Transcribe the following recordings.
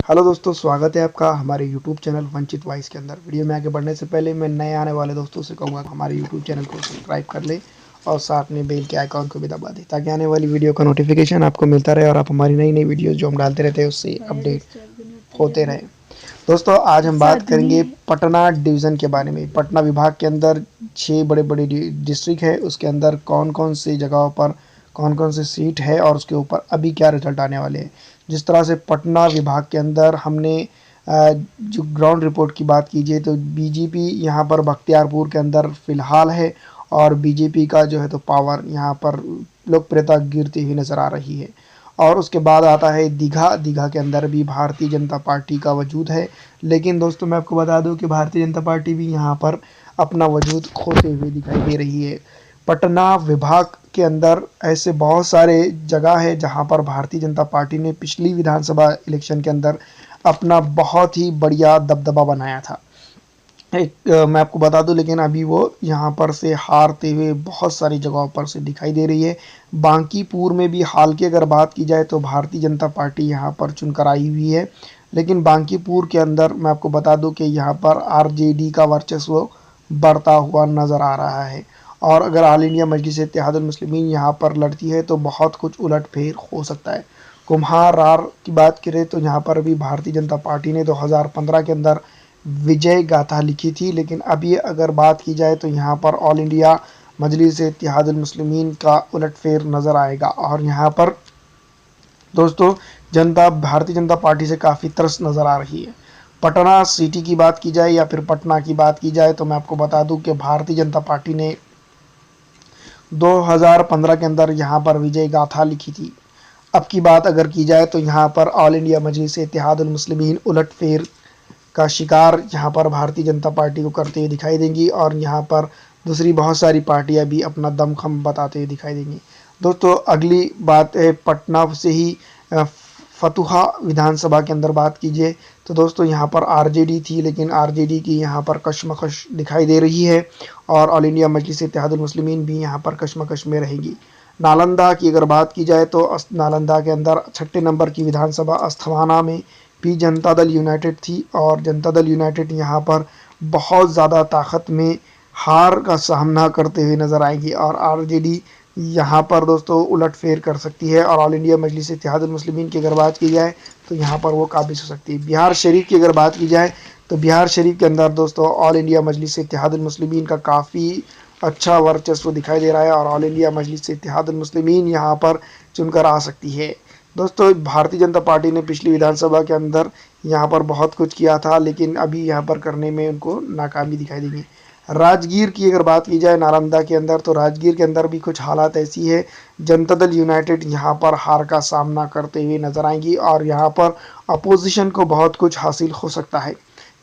Hello दोस्तों, स्वागत है आपका हमारे यूट्यूब चैनल वंचित वॉइस के अंदर। वीडियो में आगे बढ़ने से पहले मैं नए आने वाले दोस्तों से कहूँगा कि हमारे यूट्यूब चैनल को सब्सक्राइब कर ले और साथ में बेल के आइकॉन को भी दबा दें ताकि आने वाली वीडियो का नोटिफिकेशन आपको मिलता रहे और आप हमारी नई नई वीडियोज़ जो हम डालते रहते हैं उससे अपडेट होते रहें। दोस्तों, आज हम बात करेंगे पटना डिवीज़न के बारे में। पटना विभाग के अंदर 6 बड़े-बड़े डिस्ट्रिक्ट है, उसके अंदर कौन-कौन सी जगहों पर कौन-कौन सी सीट है और उसके ऊपर अभी क्या रिजल्ट आने वाले हैं। जिस तरह से पटना विभाग के अंदर हमने जो ग्राउंड रिपोर्ट की बात कीजिए तो बीजेपी यहाँ पर बख्तियारपुर के अंदर फ़िलहाल है और बीजेपी का जो है तो पावर यहाँ पर लोकप्रियता गिरती हुई नज़र आ रही है। और उसके बाद आता है दीघा। दीघा के अंदर भी भारतीय जनता पार्टी का वजूद है, लेकिन दोस्तों मैं आपको बता दूं कि भारतीय जनता पार्टी भी यहाँ पर अपना वजूद खोते हुए दिखाई दे रही है। पटना विभाग के अंदर ऐसे बहुत सारे जगह है जहाँ पर भारतीय जनता पार्टी ने पिछली विधानसभा इलेक्शन के अंदर अपना बहुत ही बढ़िया दबदबा बनाया था। मैं आपको बता दूं, लेकिन अभी वो यहाँ पर से हारते हुए बहुत सारी जगहों पर से दिखाई दे रही है। बांकीपुर में भी हाल की अगर बात की जाए तो भारतीय जनता पार्टी यहाँ पर चुनकर आई हुई है, लेकिन बांकीपुर के अंदर मैं आपको बता दूं कि यहाँ पर आरजेडी का वर्चस्व बढ़ता हुआ नज़र आ रहा है। और अगर ऑल इंडिया मजलिस इत्तेहादुल मुस्लिमीन यहाँ पर लड़ती है तो बहुत कुछ उलटफेर हो सकता है। कुम्हार की बात करें तो यहाँ पर भी भारतीय जनता पार्टी ने 2015 के अंदर विजय गाथा लिखी थी, लेकिन अभी अगर बात की जाए तो यहाँ पर ऑल इंडिया मजलिस इत्तेहादुल मुस्लिमीन का उलटफेर नज़र आएगा। और यहाँ पर दोस्तों जनता भारतीय जनता पार्टी से काफ़ी त्रस्त नज़र आ रही है। पटना सिटी की बात की जाए या फिर पटना की बात की जाए तो मैं आपको बता दूं कि भारतीय जनता पार्टी ने 2015 के अंदर यहाँ पर विजय गाथा लिखी थी। अब की बात अगर की जाए तो यहाँ पर ऑल इंडिया मजलिस इत्तेहादुल मुस्लिमीन उलटफेर का शिकार यहाँ पर भारतीय जनता पार्टी को करते हुए दिखाई देंगी और यहाँ पर दूसरी बहुत सारी पार्टियां भी अपना दमखम बताते हुए दिखाई देंगी। दोस्तों, अगली बात है पटना से ही फतुहा विधानसभा के अंदर बात कीजिए तो दोस्तों यहाँ पर आरजेडी थी, लेकिन आरजेडी की यहाँ पर कशमकश दिखाई दे रही है और ऑल इंडिया मजलिस इत्तेहादुल मुस्लिमीन भी यहाँ पर कशमकश में रहेगी। नालंदा की अगर बात की जाए तो नालंदा के अंदर 6 नंबर की विधानसभा अस्थवाना में भी जनता दल यूनाइटेड थी और जनता दल यूनाइटेड यहाँ पर बहुत ज़्यादा ताकत में हार का सामना करते हुए नज़र आएगी और आरजेडी यहाँ पर दोस्तों उलटफेर कर सकती है। और ऑल इंडिया मजलिस इत्तेहादुल मुस्लिमीन की अगर बात की जाए तो यहाँ पर वो काबिज हो सकती है। बिहार शरीफ की अगर बात की जाए तो बिहार शरीफ के अंदर दोस्तों ऑल इंडिया मजलिस इत्तेहादुल मुस्लिमीन का काफ़ी अच्छा वर्चस्व दिखाई दे रहा है और ऑल इंडिया मजलिस इत्तेहादुल मुस्लिमीन यहाँ पर चुनकर आ सकती है। दोस्तों, भारतीय जनता पार्टी ने पिछली विधानसभा के अंदर यहाँ पर बहुत कुछ किया था, लेकिन अभी यहाँ पर करने में उनको नाकामी दिखाई देगी। राजगीर की अगर बात की जाए नालंदा के अंदर तो राजगीर के अंदर भी कुछ हालात ऐसी है, जनता दल यूनाइटेड यहाँ पर हार का सामना करते हुए नजर आएंगी और यहाँ पर अपोजिशन को बहुत कुछ हासिल हो सकता है।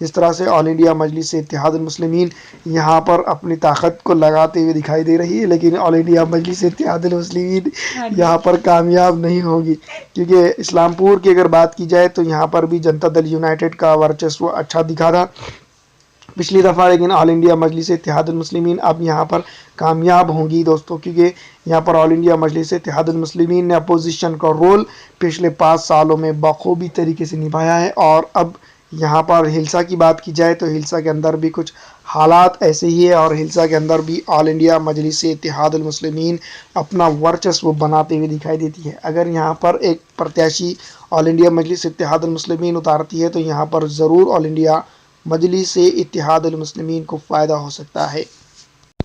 जिस तरह से ऑल इंडिया मजलिस इत्तेहादुल मुस्लिमीन यहाँ पर अपनी ताकत को लगाते हुए दिखाई दे रही है, लेकिन ऑल इंडिया मजलिस इत्तेहादुल मुस्लिमीन यहाँ पर कामयाब नहीं होगी, क्योंकि इस्लामपुर की अगर बात की जाए तो यहाँ पर भी जनता दल यूनाइटेड का वर्चस्व अच्छा दिखा था पिछली दफ़ा, लेकिन ऑल इंडिया मजलिस इत्तेहादुल मुस्लिमीन अब यहाँ पर कामयाब होंगी दोस्तों, क्योंकि यहाँ पर ऑल इंडिया मजलिस इत्तेहादुल मुस्लिमीन ने अपोजिशन का रोल पिछले 5 सालों में बखूबी तरीके से निभाया है। और अब यहाँ पर हिल्सा की बात की जाए तो हिल्सा के अंदर भी कुछ हालात ऐसे ही है और हिल्सा के अंदर भी ऑल इंडिया मजलिस इत्तेहादुल मुस्लिमीन अपना वर्चस्व बनाते हुए दिखाई देती है। अगर यहाँ पर एक प्रत्याशी ऑल इंडिया मजलिस इत्तेहादुल मुस्लिमीन उतारती है तो यहाँ पर ज़रूर ऑल इंडिया मजलिस इत्तेहादुल मुस्लिमीन को फ़ायदा हो सकता है।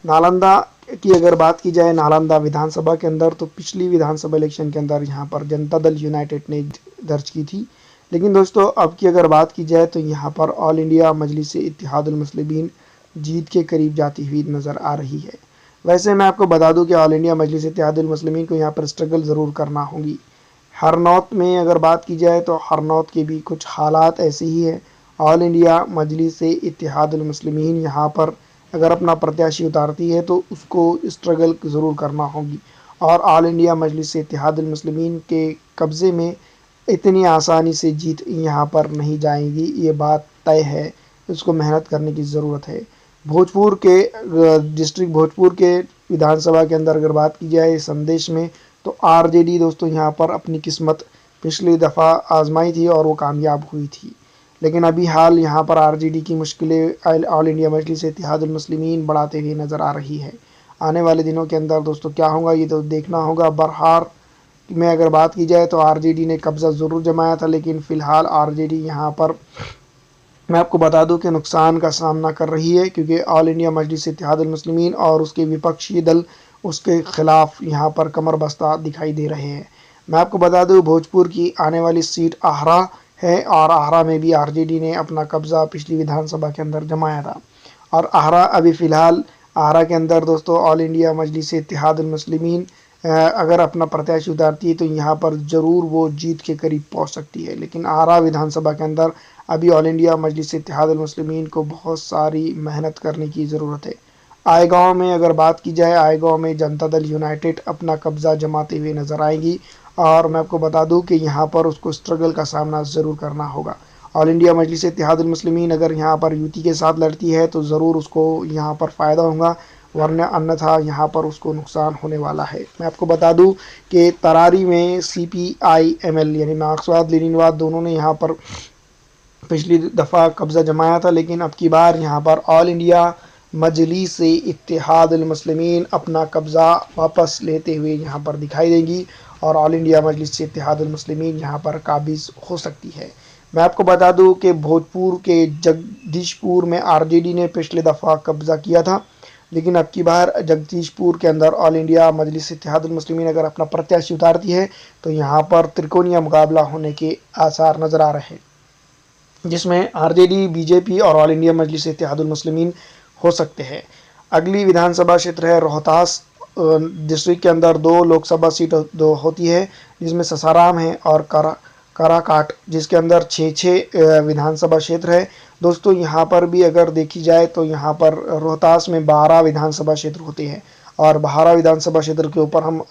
नालंदा की अगर बात की जाए नालंदा विधानसभा के अंदर तो पिछली विधानसभा इलेक्शन के अंदर यहाँ पर जनता दल यूनाइटेड ने दर्ज की थी, लेकिन दोस्तों अब की अगर बात की जाए तो यहाँ पर ऑल इंडिया मजलिस इत्तेहादुल मुस्लिमीन जीत के करीब जाती हुई नज़र आ रही है। वैसे मैं आपको बता दूं कि ऑल इंडिया मजलिस इत्तेहादुल मुस्लिमीन को यहाँ पर स्ट्रगल ज़रूर करना होगी। हरनौत में अगर बात की जाए तो हरनौत के भी कुछ हालात ऐसे ही है। ऑल इंडिया मजलिस इत्तेहादुल मुस्लिमीन यहाँ पर अगर अपना प्रत्याशी उतारती है तो उसको स्ट्रगल ज़रूर करना होगी और ऑल इंडिया मजलिस इत्तेहादुल मुस्लिमीन के कब्ज़े में इतनी आसानी से जीत यहाँ पर नहीं जाएगी, ये बात तय है। उसको मेहनत करने की ज़रूरत है। भोजपुर के डिस्ट्रिक्ट भोजपुर के विधानसभा के अंदर अगर बात की जाए संदेश में तो आरजेडी दोस्तों यहाँ पर अपनी किस्मत पिछली दफ़ा आजमाई थी और वो कामयाब हुई थी। लेकिन अभी हाल यहाँ पर आरजेडी की मुश्किलें ऑल इंडिया मजलिस इत्तेहादुल मुस्लिमीन बढ़ाते हुए नज़र आ रही है। आने वाले दिनों के अंदर दोस्तों क्या होगा ये तो देखना होगा। बहरहाल में अगर बात की जाए तो आरजेडी ने कब्ज़ा ज़रूर जमाया था, लेकिन फ़िलहाल आरजेडी यहाँ पर मैं आपको बता दूं कि नुकसान का सामना कर रही है, क्योंकि ऑल इंडिया मजलिस इत्तेहादुल मुस्लिमीन और उसके विपक्षी दल उसके खिलाफ यहाँ पर कमर बस्ता दिखाई दे रहे हैं। मैं आपको बता दूं भोजपुर की आने वाली सीट आहारा है और आहारा में भी आरजेडी ने अपना कब्ज़ा पिछली विधानसभा के अंदर जमाया था। और आहारा अभी फ़िलहाल आहारा के अंदर दोस्तों ऑल इंडिया मजलिस इत्तेहादुल मुस्लिमीन अगर अपना प्रत्याशी उतारती है तो यहाँ पर ज़रूर वो जीत के करीब पहुँच सकती है। लेकिन आहारा विधानसभा के अंदर अभी ऑल इंडिया मजलिस इत्तेहादुल मुस्लिमीन को बहुत सारी मेहनत करने की ज़रूरत है। आयगांव में अगर बात की जाए, आयगांव में जनता दल यूनाइटेड अपना कब्ज़ा जमाते हुए नज़र आएगी और मैं आपको बता दूं कि यहाँ पर उसको स्ट्रगल का सामना ज़रूर करना होगा। ऑल इंडिया मजलिस इत्तेहादुल मुस्लिमीन अगर यहाँ पर यूटी के साथ लड़ती है तो ज़रूर उसको यहाँ पर फ़ायदा होगा, वरना अन्यथा यहाँ पर उसको नुकसान होने वाला है। मैं आपको बता दूं कि तरारी में CPI-ML यानी मार्क्सवाद लेनिनवाद दोनों ने यहाँ पर पिछली दफ़ा कब्ज़ा जमाया था, लेकिन अब की बार यहाँ पर ऑल इंडिया मजलिस इत्तेहादुल मुस्लिमीन अपना कब्ज़ा वापस लेते हुए यहाँ पर दिखाई देंगी और ऑल इंडिया मजलिस इत्तेहादुल मुस्लिमीन यहाँ पर काबिज़ हो सकती है। मैं आपको बता दूं कि भोजपुर के जगदीशपुर में आरजेडी ने पिछले दफ़ा कब्ज़ा किया था, लेकिन अब की बार जगदीशपुर के अंदर ऑल इंडिया मजलिस इत्तेहादुल मुस्लिमीन अगर अपना प्रत्याशी उतारती है तो यहाँ पर त्रिकोणीय मुकाबला होने के आसार नज़र आ रहे हैं, जिसमें आरजेडी, बीजेपी और ऑल इंडिया मजलिस इत्तेहादुल मुस्लिमीन हो सकते हैं। अगली विधानसभा क्षेत्र है रोहतास डिस्ट्रिक्ट के अंदर 2 लोकसभा सीट होती है, जिसमें ससाराम है और काराकाट, जिसके अंदर 6 विधानसभा क्षेत्र है। दोस्तों यहाँ पर भी अगर देखी जाए तो यहाँ पर रोहतास में 12 विधानसभा क्षेत्र होते हैं और 12 विधानसभा क्षेत्र के ऊपर हम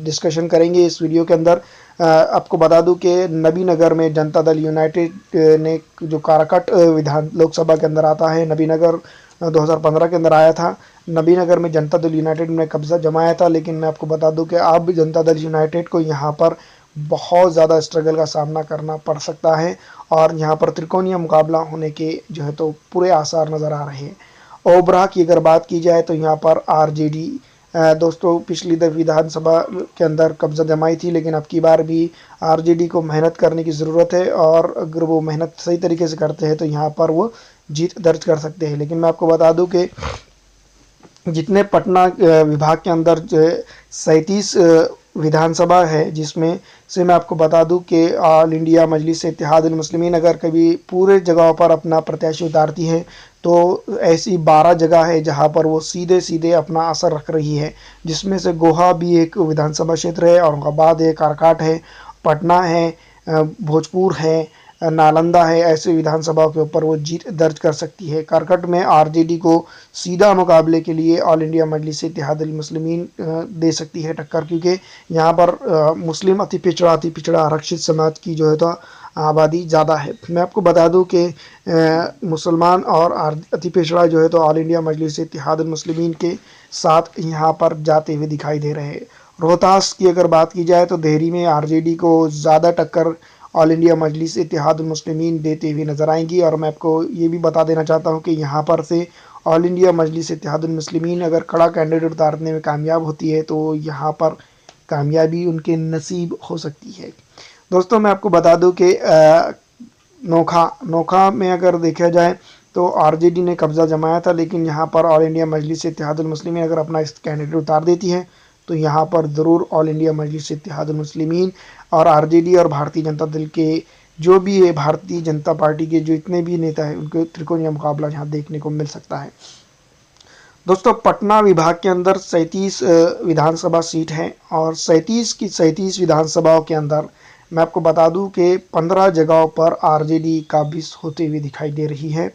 डिस्कशन करेंगे इस वीडियो के अंदर। आपको बता दूं कि नबीनगर में जनता दल यूनाइटेड ने जो काराकाट विधान लोकसभा के अंदर आता है, नबीनगर 2015 के अंदर आया था। नबीनगर में जनता दल यूनाइटेड ने कब्ज़ा जमाया था, लेकिन मैं आपको बता दूं कि अब जनता दल यूनाइटेड को यहाँ पर बहुत ज़्यादा स्ट्रगल का सामना करना पड़ सकता है और यहाँ पर त्रिकोणीय मुकाबला होने के जो है तो पूरे आसार नज़र आ रहे हैं। ओबरा की अगर बात की जाए तो यहाँ पर आरजेडी दोस्तों पिछली विधानसभा के अंदर कब्ज़ा जमाई थी, लेकिन अब की बार भी आरजेडी को मेहनत करने की ज़रूरत है और अगर वो मेहनत सही तरीके से करते हैं तो यहाँ पर वो जीत दर्ज कर सकते हैं। लेकिन मैं आपको बता दूं कि जितने पटना विभाग के अंदर जो है 37 विधानसभा है, जिसमें से मैं आपको बता दूं कि ऑल इंडिया मजलिस इत्तेहादुल मुस्लिमीन अगर कभी पूरे जगहों पर अपना प्रत्याशी उतारती है तो ऐसी 12 जगह है जहां पर वो सीधे सीधे अपना असर रख रही है, जिसमें से गोहा भी एक विधानसभा क्षेत्र है, औरंगाबाद है, काराकाट है, पटना है, भोजपुर है, नालंदा है। ऐसे विधानसभाओं के ऊपर वो जीत दर्ज कर सकती है। करकट में आरजेडी को सीधा मुकाबले के लिए ऑल इंडिया मजलिस इत्तेहादुल मुस्लिमीन दे सकती है टक्कर, क्योंकि यहाँ पर मुस्लिम अति पिछड़ा आरक्षित समाज की जो है तो आबादी ज़्यादा है। मैं आपको बता दूं कि मुसलमान और अति पिछड़ा जो है तो ऑल इंडिया मजलिस इत्तेहादुल मुस्लिमीन के साथ यहाँ पर जाते हुए दिखाई दे रहे हैं। रोहतास की अगर बात की जाए तो देहरी में आरजेडी को ज़्यादा टक्कर ऑल इंडिया मजलिस इत्तेहादुल मुस्लिमीन देते हुए नज़र आएंगी। और मैं आपको ये भी बता देना चाहता हूँ कि यहाँ पर से ऑल इंडिया मजलिस इत्तेहादुल मुस्लिमीन अगर खड़ा कैंडिडेट उतारने में कामयाब होती है तो यहाँ पर कामयाबी उनके नसीब हो सकती है। दोस्तों मैं आपको बता दूं कि नोखा में अगर देखा जाए तो आरजेडी ने कब्ज़ा जमाया था, लेकिन यहाँ पर ऑल इंडिया मजलिस इत्तेहादुल मुस्लिमीन अगर अपना इस कैंडिडेट उतार देती है तो यहाँ पर ज़रूर ऑल इंडिया मजलिस इत्तेहादुल मुस्लिमीन और आरजेडी और भारतीय जनता दल के जो भी है भारतीय जनता पार्टी के जो इतने भी नेता हैं उनके त्रिकोणीय मुकाबला यहाँ देखने को मिल सकता है। दोस्तों पटना विभाग के अंदर 37 विधानसभा सीट हैं और 37 विधानसभाओं के अंदर मैं आपको बता दूं कि 15 जगहों पर आरजेडी काबिज होते हुए दिखाई दे रही है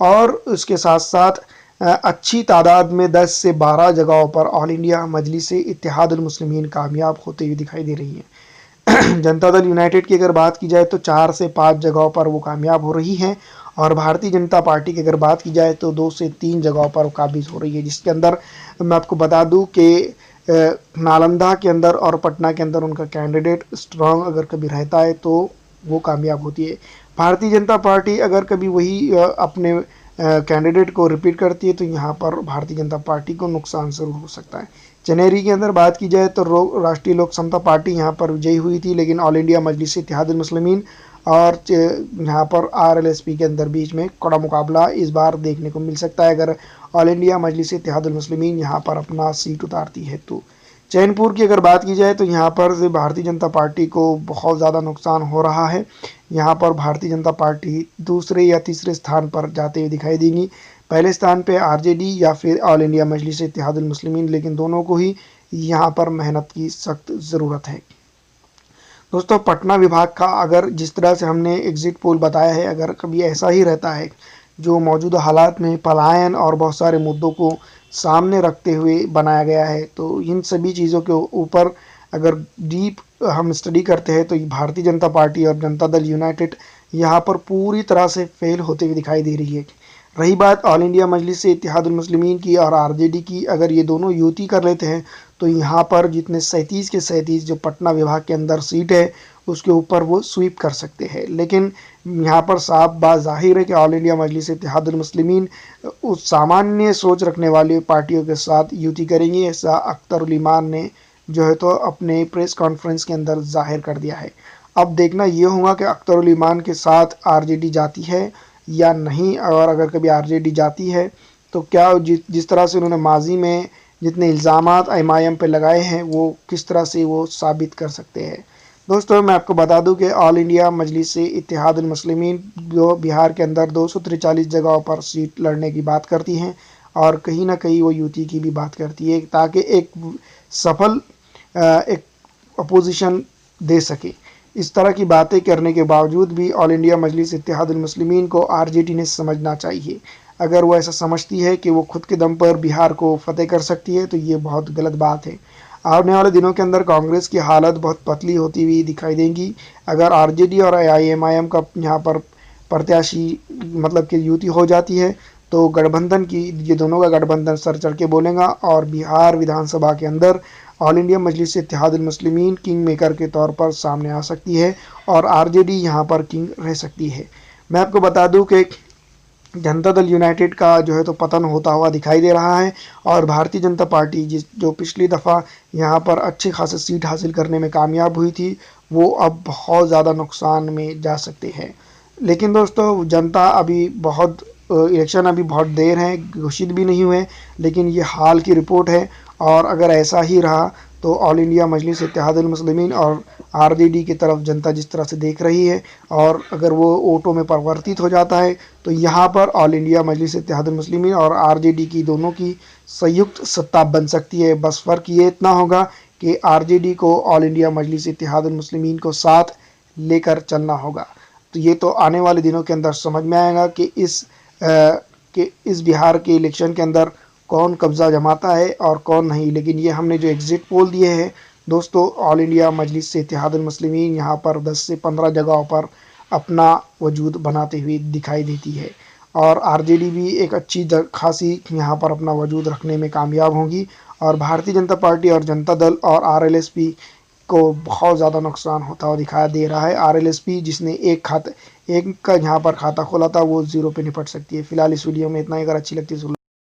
और उसके साथ साथ अच्छी तादाद में 10 से 12 जगहों पर ऑल इंडिया मजलिस इत्तेहादुल मुस्लिमीन कामयाब होते हुए दिखाई दे रही है। जनता दल यूनाइटेड की अगर बात की जाए तो 4 से 5 जगहों पर वो कामयाब हो रही हैं और भारतीय जनता पार्टी की अगर बात की जाए तो 2 से 3 जगहों पर काबिज हो रही है, जिसके अंदर मैं आपको बता दूं कि नालंदा के अंदर और पटना के अंदर उनका कैंडिडेट स्ट्रांग अगर कभी रहता है तो वो कामयाब होती है। भारतीय जनता पार्टी अगर कभी वही अपने कैंडिडेट को रिपीट करती है तो यहाँ पर भारतीय जनता पार्टी को नुकसान ज़रूर हो सकता है। चनेरी की अंदर बात की जाए तो राष्ट्रीय लोक समता पार्टी यहाँ पर विजयी हुई थी, लेकिन ऑल इंडिया मजलिस इत्तेहादुल मुस्लिमीन और यहाँ पर आरएलएसपी के अंदर बीच में कड़ा मुकाबला इस बार देखने को मिल सकता है अगर ऑल इंडिया मजलिस इत्तेहादुल मुस्लिमीन यहाँ पर अपना सीट उतारती है तो। चैनपुर की अगर बात की जाए तो यहाँ पर से भारतीय जनता पार्टी को बहुत ज़्यादा नुकसान हो रहा है। यहाँ पर भारतीय जनता पार्टी दूसरे या तीसरे स्थान पर जाते हुए दिखाई देंगी। पहले स्थान पे आरजेडी या फिर ऑल इंडिया मजलिस इत्तेहादुल मुस्लिमीन, लेकिन दोनों को ही यहाँ पर मेहनत की सख्त ज़रूरत है। दोस्तों पटना विभाग का अगर जिस तरह से हमने एग्जिट पोल बताया है, अगर कभी ऐसा ही रहता है जो मौजूदा हालात में पलायन और बहुत सारे मुद्दों को सामने रखते हुए बनाया गया है, तो इन सभी चीज़ों के ऊपर अगर डीप हम स्टडी करते हैं तो भारतीय जनता पार्टी और जनता दल यूनाइटेड यहाँ पर पूरी तरह से फेल होते हुए दिखाई दे रही है। रही बात ऑल इंडिया मजलिस इत्तेहादुल मुस्लिमीन की और आरजेडी की, अगर ये दोनों युति कर लेते हैं तो यहाँ पर जितने 37 के 37 जो पटना विभाग के अंदर सीट है उसके ऊपर वो स्वीप कर सकते हैं। लेकिन यहाँ पर साफ बात जाहिर है कि ऑल इंडिया मजलिस इत्तेहादुल मुस्लिमीन उस सामान्य सोच रखने वाली पार्टियों के साथ युति करेंगी, ऐसा अख्तर उल ईमान ने जो है तो अपने प्रेस कॉन्फ्रेंस के अंदर जाहिर कर दिया है। अब देखना ये होगा कि अख्तर उल ईमान के साथ आरजेडी जाती है या नहीं, और अगर कभी आरजेडी जाती है तो क्या जिस तरह से उन्होंने माजी में जितने इल्ज़ामात एमआईएम पे लगाए हैं वो किस तरह से वो साबित कर सकते हैं। दोस्तों मैं आपको बता दूं कि ऑल इंडिया मजलिस इत्तेहादुल मुस्लिमीन जो बिहार के अंदर 243 जगहों पर सीट लड़ने की बात करती हैं और कहीं ना कहीं वो यूटी की भी बात करती है ताकि एक सफल एक अपोजिशन दे सके। इस तरह की बातें करने के बावजूद भी ऑल इंडिया मजलिस इत्तेहादुल मुस्लिमीन को आरजेडी ने समझना चाहिए। अगर वो ऐसा समझती है कि वो खुद के दम पर बिहार को फतेह कर सकती है तो ये बहुत गलत बात है। आने वाले दिनों के अंदर कांग्रेस की हालत बहुत पतली होती हुई दिखाई देगी। अगर आरजेडी और एआईएमआईएम का यहाँ पर प्रत्याशी मतलब कि युति हो जाती है तो गठबंधन की ये दोनों का गठबंधन सर चढ़ के बोलेगा और बिहार विधानसभा के अंदर ऑल इंडिया मजलिस इत्तेहादुल मुस्लिमीन किंग मेकर के तौर पर सामने आ सकती है और आरजेडी यहाँ पर किंग रह सकती है। मैं आपको बता दूं कि जनता दल यूनाइटेड का जो है तो पतन होता हुआ दिखाई दे रहा है और भारतीय जनता पार्टी जो पिछली दफ़ा यहाँ पर अच्छे खासे सीट हासिल करने में कामयाब हुई थी वो अब बहुत ज़्यादा नुकसान में जा सकते हैं। लेकिन दोस्तों जनता अभी बहुत इलेक्शन अभी बहुत देर है, घोषित भी नहीं हुए, लेकिन ये हाल की रिपोर्ट है और अगर ऐसा ही रहा तो ऑल इंडिया मजलिस इत्तेहादुल मुस्लिमीन और आरजेडी की तरफ जनता जिस तरह से देख रही है और अगर वो वोटों में परिवर्तित हो जाता है तो यहाँ पर ऑल इंडिया मजलिस इत्तेहादुल मुस्लिमीन और आरजेडी की दोनों की संयुक्त सत्ता बन सकती है। बस फ़र्क ये इतना होगा कि आरजेडी को ऑल इंडिया मजलिस इत्तेहादुल मुस्लिमीन को साथ लेकर चलना होगा। तो ये तो आने वाले दिनों के अंदर समझ में आएगा कि इस बिहार के इलेक्शन के अंदर कौन कब्ज़ा जमाता है और कौन नहीं। लेकिन ये हमने जो एग्ज़िट पोल दिए हैं दोस्तों, ऑल इंडिया मजलिस इत्तेहादुल मुस्लिमीन यहाँ पर 10 से 15 जगहों पर अपना वजूद बनाते हुए दिखाई देती है और आरजेडी भी एक अच्छी खासी यहाँ पर अपना वजूद रखने में कामयाब होगी और भारतीय जनता पार्टी और जनता दल और आरएलएसपी को बहुत ज़्यादा नुकसान होता हुआ दिखाई दे रहा है। आरएलएसपी जिसने एक का यहाँ पर खाता खोला था वो 0 पे निपट सकती है। फिलहाल इस वीडियो में इतना ही। अगर अच्छी लगती है